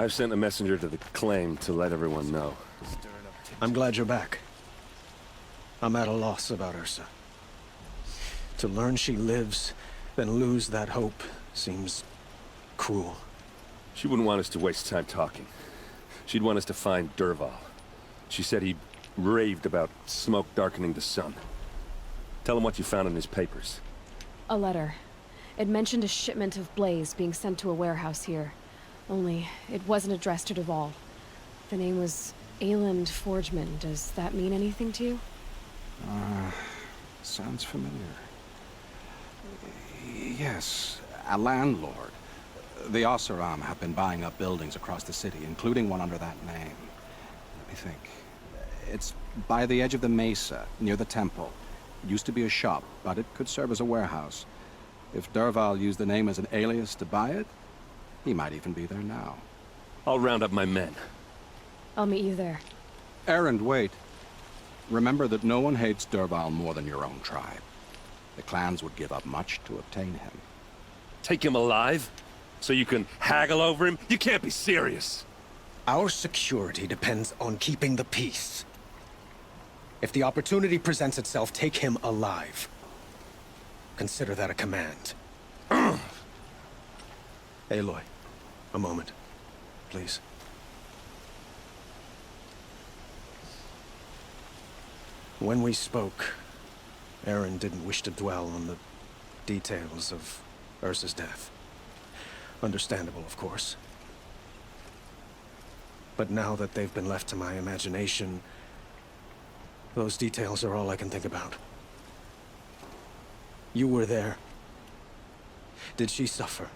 I've sent a messenger to the claim to let everyone know. I'm glad you're back. I'm at a loss about Ursa. To learn she lives, then lose that hope, seems cruel. She wouldn't want us to waste time talking. She'd want us to find Dervahl. She said he raved about smoke darkening the sun. Tell him what you found in his papers. A letter. It mentioned a shipment of blaze being sent to a warehouse here. Only, it wasn't addressed to Dervahl. The name was Ayland Forgeman. Does that mean anything to you? Sounds familiar. Yes, a landlord. The Oseram have been buying up buildings across the city, including one under that name. Let me think. It's by the edge of the mesa, near the temple. It used to be a shop, but it could serve as a warehouse. If Dervahl used the name as an alias to buy it, he might even be there now. I'll round up my men. I'll meet you there. Erend, wait. Remember that no one hates Dervahl more than your own tribe. The clans would give up much to obtain him. Take him alive? So you can haggle over him? You can't be serious. Our security depends on keeping the peace. If the opportunity presents itself, take him alive. Consider that a command. Aloy, a moment, please. When we spoke, Aaron didn't wish to dwell on the details of Ursa's death. Understandable, of course. But now that they've been left to my imagination, those details are all I can think about. You were there. Did she suffer?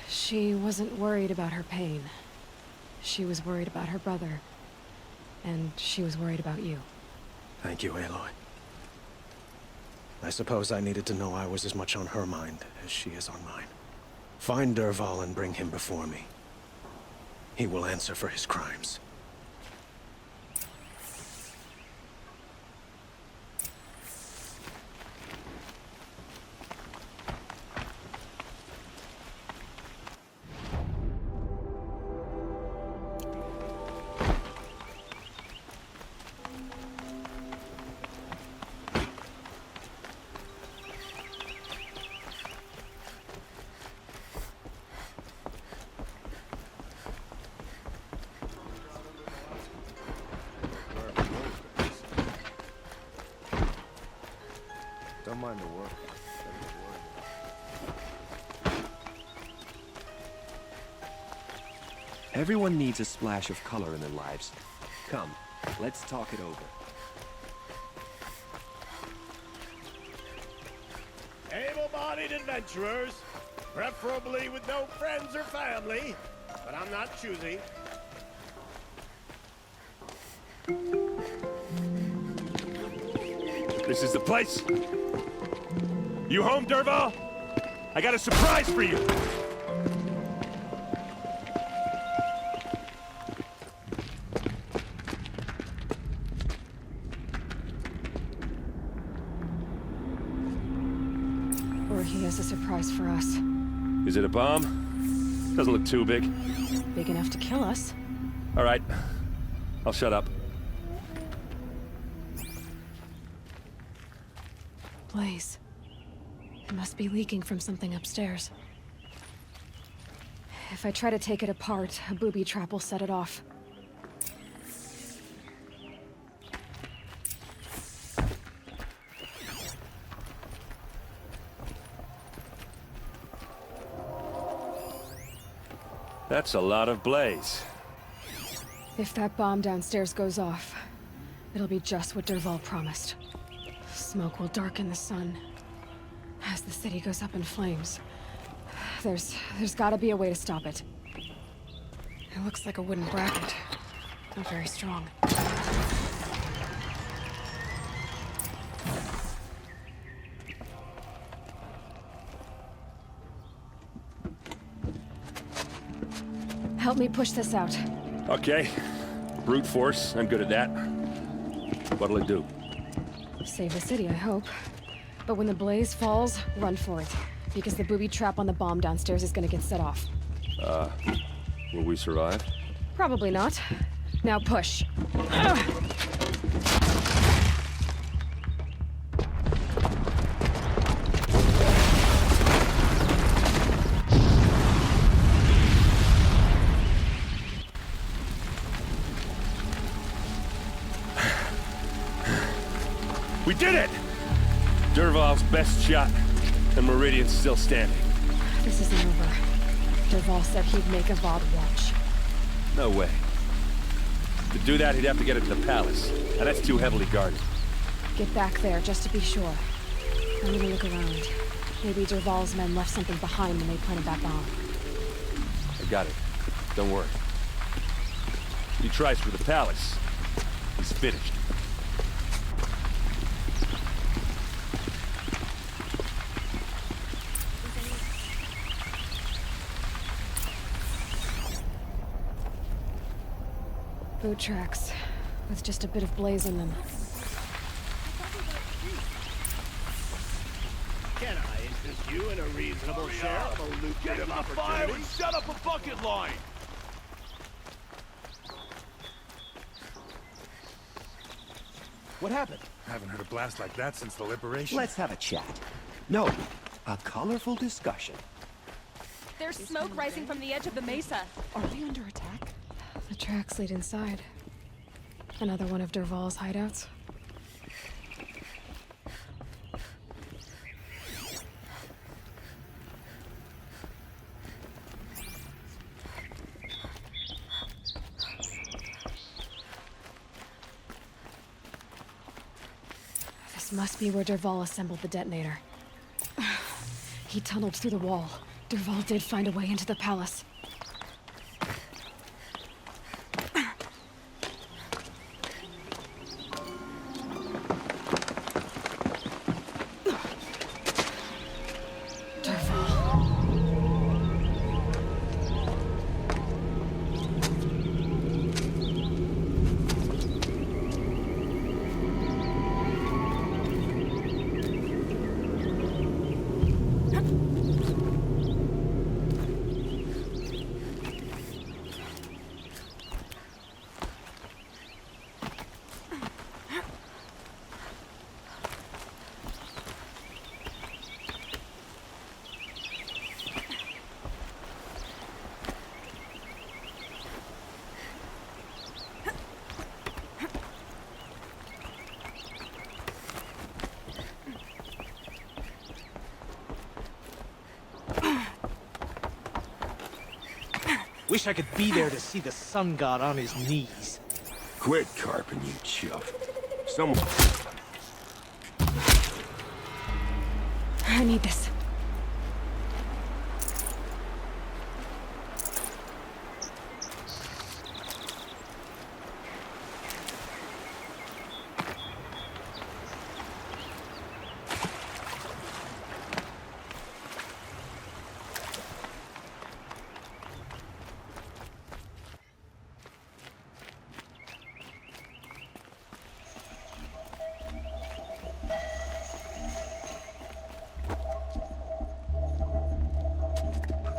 She wasn't worried about her pain. She was worried about her brother. And she was worried about you. Thank you, Aloy. I suppose I needed to know I was as much on her mind as she is on mine. Find Dervahl and bring him before me. He will answer for his crimes. Don't mind the work. Everyone needs a splash of color in their lives. Come, let's talk it over. Able-bodied adventurers, preferably with no friends or family, but I'm not choosy. This is the place. You home, Dervahl? I got a surprise for you. Or he has a surprise for us. Is it a bomb? Doesn't look too big. Big enough to kill us. All right. I'll shut up. Blaze. It must be leaking from something upstairs. If I try to take it apart, a booby trap will set it off. That's a lot of blaze. If that bomb downstairs goes off, it'll be just what Dervahl promised. Smoke will darken the sun. As the city goes up in flames. There's gotta be a way to stop it. It looks like a wooden bracket. Not very strong. Help me push this out. Okay. Brute force, I'm good at that. What'll it do? Save the city, I hope. But when the blaze falls, run for it. Because the booby trap on the bomb downstairs is gonna get set off. Will we survive? Probably not. Now push. We did it! Dervahl's best shot, and Meridian's still standing. This isn't over. Dervahl said he'd make Avad watch. No way. To do that, he'd have to get it to the palace, and that's too heavily guarded. Get back there, just to be sure. I'm gonna look around. Maybe Dervahl's men left something behind when they planted that bomb. I got it. Don't worry. He tries for the palace. He's finished. Boot tracks, with just a bit of blaze in them. Can I interest you in a reasonable share of a lucrative opportunity? Shut up a bucket line! What happened? Haven't heard a blast like that since the liberation. Let's have a chat. No, a colorful discussion. There's smoke rising from the edge of the mesa. Are we under attack? The tracks lead inside. Another one of Dervahl's hideouts. This must be where Dervahl assembled the detonator. He tunneled through the wall. Dervahl did find a way into the palace. Wish I could be there to see the sun god on his knees. Quit carping, you chump. Someone... I need this.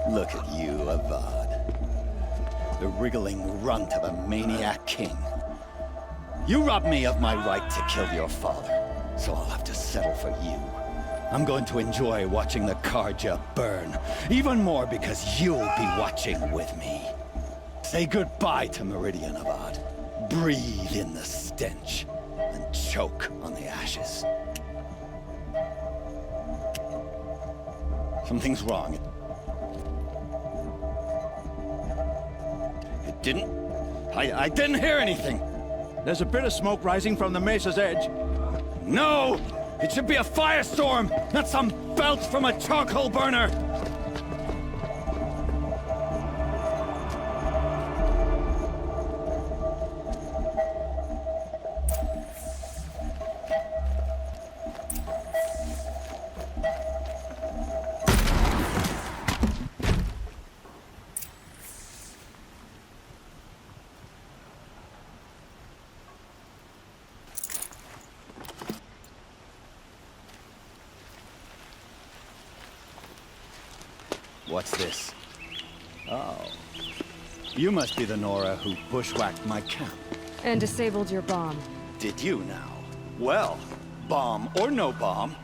Look at you, Avad. The wriggling runt of a maniac king. You robbed me of my right to kill your father, so I'll have to settle for you. I'm going to enjoy watching the Karja burn, even more because you'll be watching with me. Say goodbye to Meridian, Avad. Breathe in the stench, and choke on the ashes. Something's wrong. I didn't hear anything. There's a bit of smoke rising from the mesa's edge. No! It should be a firestorm, not some belch from a charcoal burner! What's this? Oh. You must be the Nora who bushwhacked my camp. And disabled your bomb. Did you now? Well, bomb or no bomb,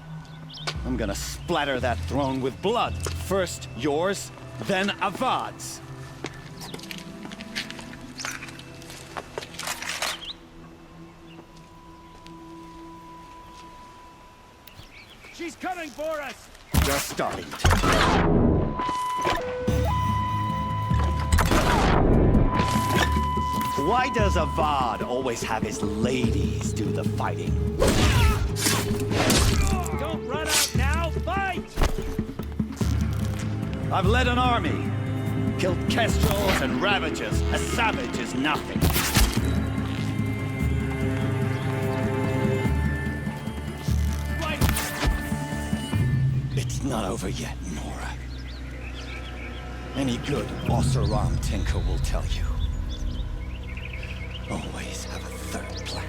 I'm gonna splatter that throne with blood. First yours, then Avad's. She's coming for us! Just starting to. Why does Avad always have his ladies do the fighting? Don't run out now! Fight! I've led an army. Killed kestrels and ravagers. A savage is nothing. Right! It's not over yet, Nora. Any good Oseram tinker will tell you. Always have a third plan.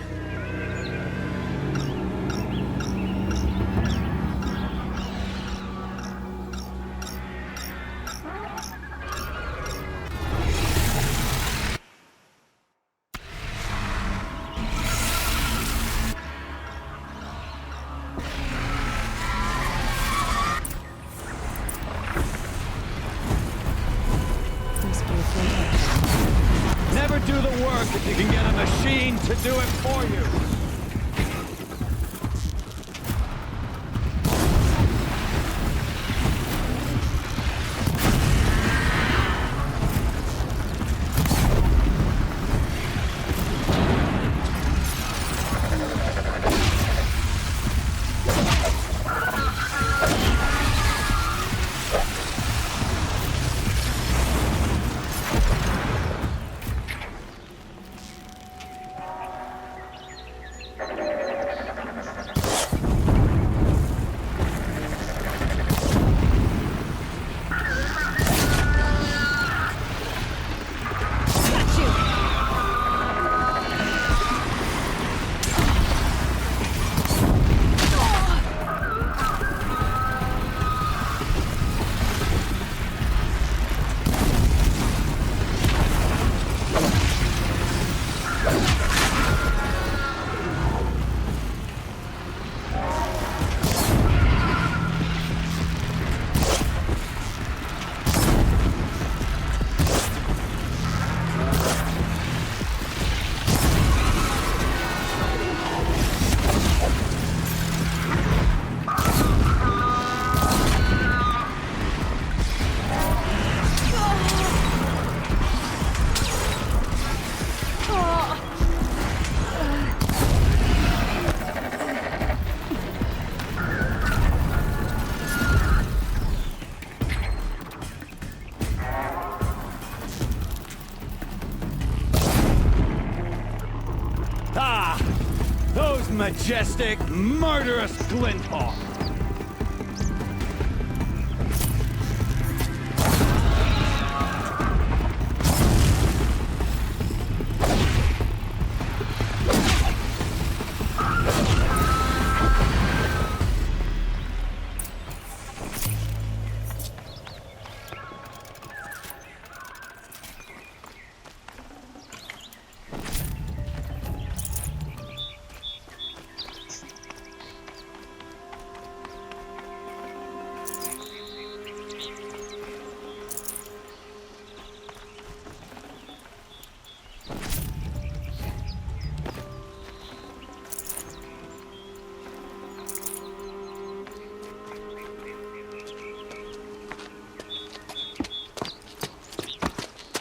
Never do the work if you can get a machine to do it for you. Majestic, murderous Glinthawk!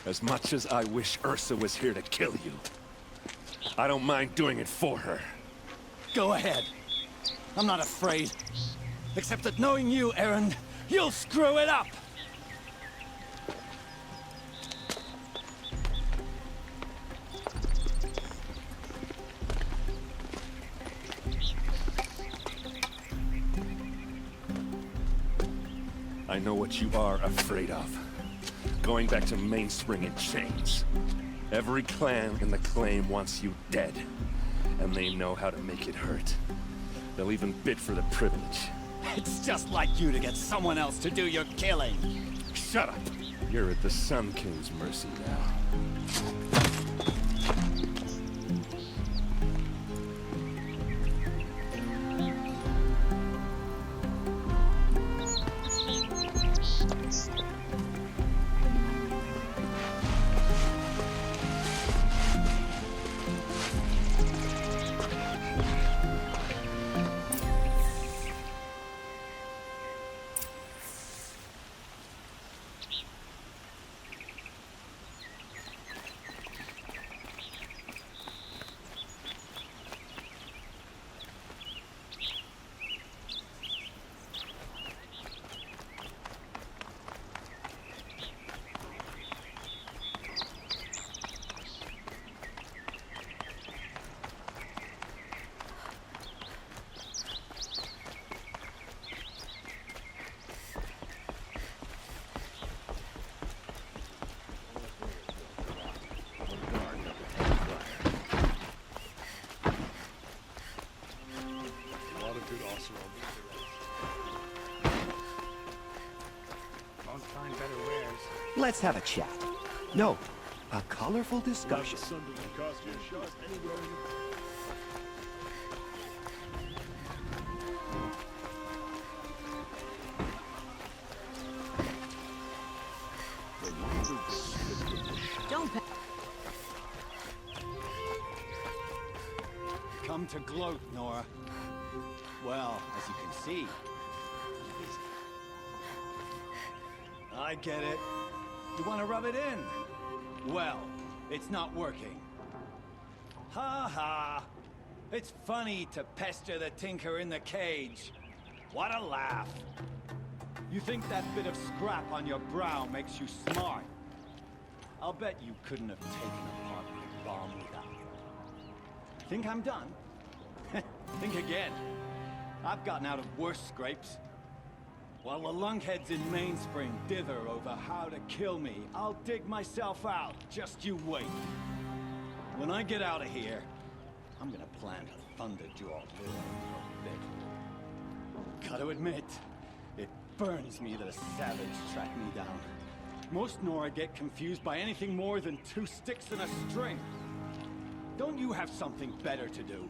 As much as I wish Ursa was here to kill you, I don't mind doing it for her. Go ahead. I'm not afraid. Except that knowing you, Aaron, you'll screw it up! I know what you are afraid of. Going back to Mainspring in chains. Every clan in the claim wants you dead. And they know how to make it hurt. They'll even bid for the privilege. It's just like you to get someone else to do your killing. Shut up! You're at the Sun King's mercy now. Let's have a chat. No, a colorful discussion. Don't Come to gloat, Nora. Well, as you can see, I get it. You want to rub it in? Well, it's not working. Ha ha! It's funny to pester the tinker in the cage. What a laugh. You think that bit of scrap on your brow makes you smart? I'll bet you couldn't have taken apart my bomb without it. Think I'm done? Think again. I've gotten out of worse scrapes. While the lunkheads in Mainspring dither over how to kill me, I'll dig myself out. Just you wait. When I get out of here, I'm gonna plant a thunderjaw for a bit. Gotta admit, it burns me that a savage tracked me down. Most Nora get confused by anything more than 2 sticks and a string. Don't you have something better to do?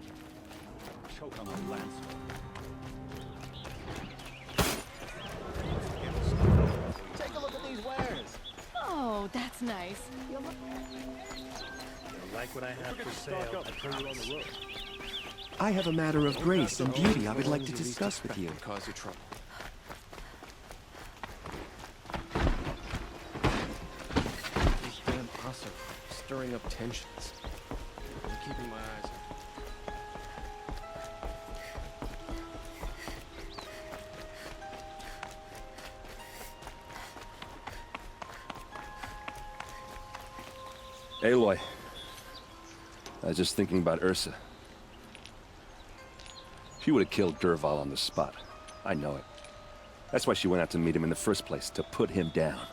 Choke on a lance. Take a look at these wares. Oh, that's nice. You like what I have for sale? I turn you on the road. I have a matter of grace and beauty I would like to discuss with you. Cause you trouble. These damn us are stirring up tensions. I'm keeping my eyes on. Aloy, I was just thinking about Ursa. She would have killed Dervahl on the spot. I know it. That's why she went out to meet him in the first place, to put him down.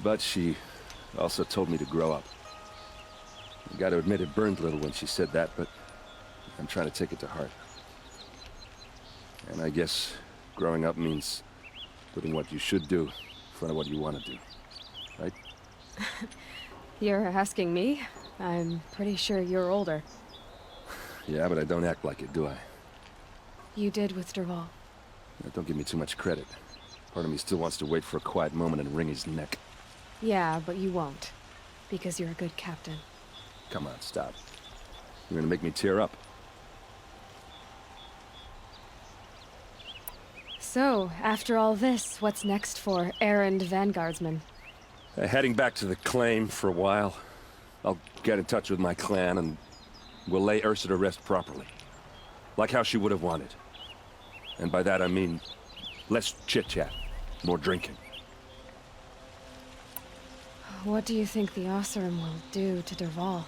But she also told me to grow up. I gotta admit it burned a little when she said that, but I'm trying to take it to heart. And I guess growing up means putting what you should do in front of what you want to do, right? You're asking me? I'm pretty sure you're older. Yeah, but I don't act like it, do I? You did with Dervahl. Don't give me too much credit. Part of me still wants to wait for a quiet moment and wring his neck. Yeah, but you won't. Because you're a good captain. Come on, stop. You're gonna make me tear up. So, after all this, what's next for errand vanguardsman? Heading back to the claim for a while. I'll get in touch with my clan and we'll lay Ursa to rest properly. Like how she would have wanted. And by that I mean less chit-chat, more drinking. What do you think the Oseram will do to Dervahl?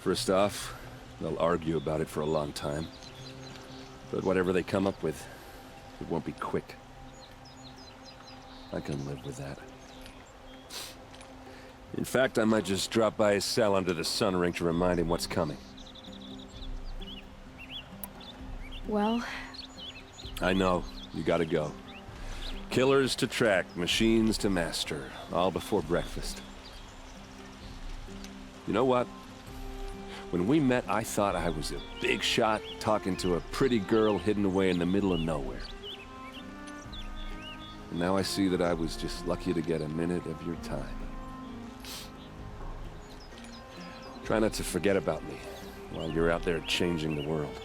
First off, they'll argue about it for a long time. But whatever they come up with, it won't be quick. I can live with that. In fact, I might just drop by his cell under the sun ring to remind him what's coming. Well... I know. You gotta go. Killers to track, machines to master, all before breakfast. You know what? When we met, I thought I was a big shot talking to a pretty girl hidden away in the middle of nowhere. And now I see that I was just lucky to get a minute of your time. Try not to forget about me while you're out there changing the world.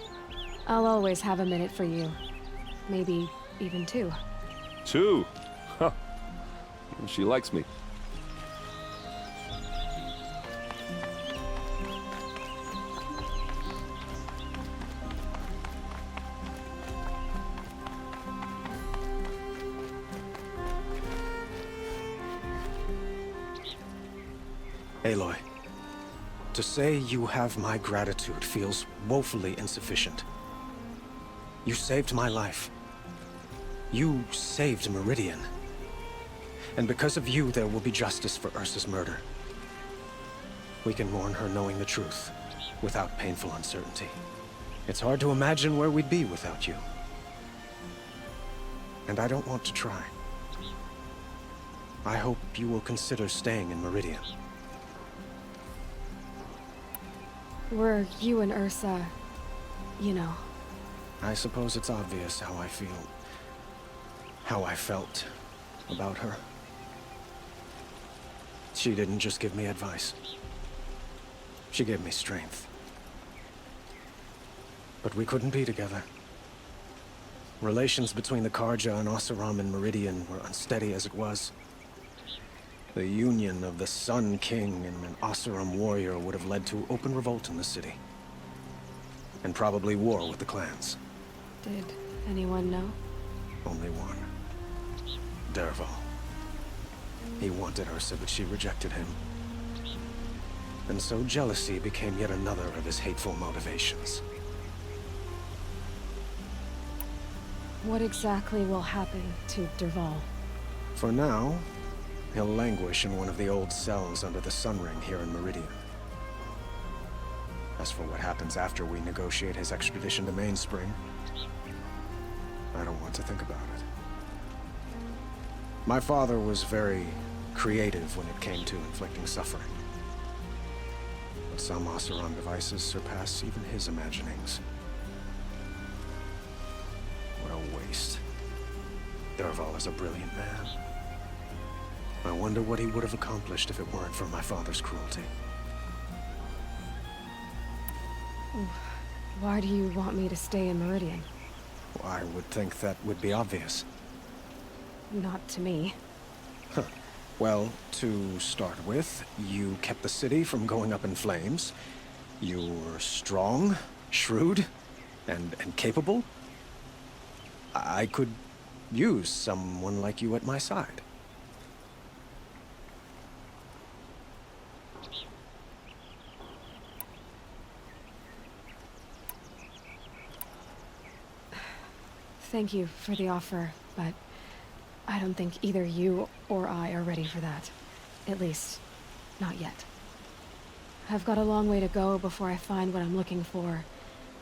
I'll always have a minute for you. Maybe even two. 2? Huh. She likes me. Aloy, to say you have my gratitude feels woefully insufficient. You saved my life. You saved Meridian. And because of you, there will be justice for Ursa's murder. We can mourn her knowing the truth, without painful uncertainty. It's hard to imagine where we'd be without you. And I don't want to try. I hope you will consider staying in Meridian. Were you and Ursa, you know. I suppose it's obvious how I feel. How I felt about her. She didn't just give me advice. She gave me strength. But we couldn't be together. Relations between the Karja and Oseram and Meridian were unsteady as it was. The union of the Sun King and an Oseram warrior would have led to open revolt in the city. And probably war with the clans. Did anyone know? Only one. Dervahl. He wanted Ursa, but she rejected him. And so jealousy became yet another of his hateful motivations. What exactly will happen to Dervahl? For now, he'll languish in one of the old cells under the Sun Ring here in Meridian. As for what happens after we negotiate his extradition to Mainspring, I don't want to think about it. My father was very creative when it came to inflicting suffering. But some Oseram devices surpass even his imaginings. What a waste. Dervahl is a brilliant man. I wonder what he would have accomplished if it weren't for my father's cruelty. Why do you want me to stay in Meridian? I would think that would be obvious. Not to me. Huh. Well, to start with, you kept the city from going up in flames. You were strong, shrewd, and capable. I could use someone like you at my side. Thank you for the offer, but I don't think either you or I are ready for that. At least, not yet. I've got a long way to go before I find what I'm looking for,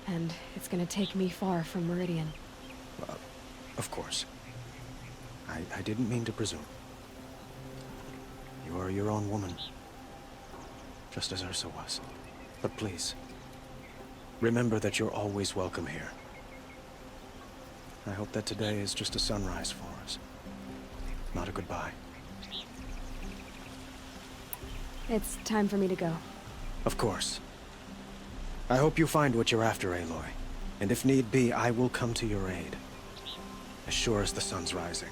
and it's gonna take me far from Meridian. Of course. I didn't mean to presume. You are your own woman. Just as Ursa was. But please, remember that you're always welcome here. I hope that today is just a sunrise for us. Not a goodbye. It's time for me to go. Of course. I hope you find what you're after, Aloy. And if need be, I will come to your aid. As sure as the sun's rising.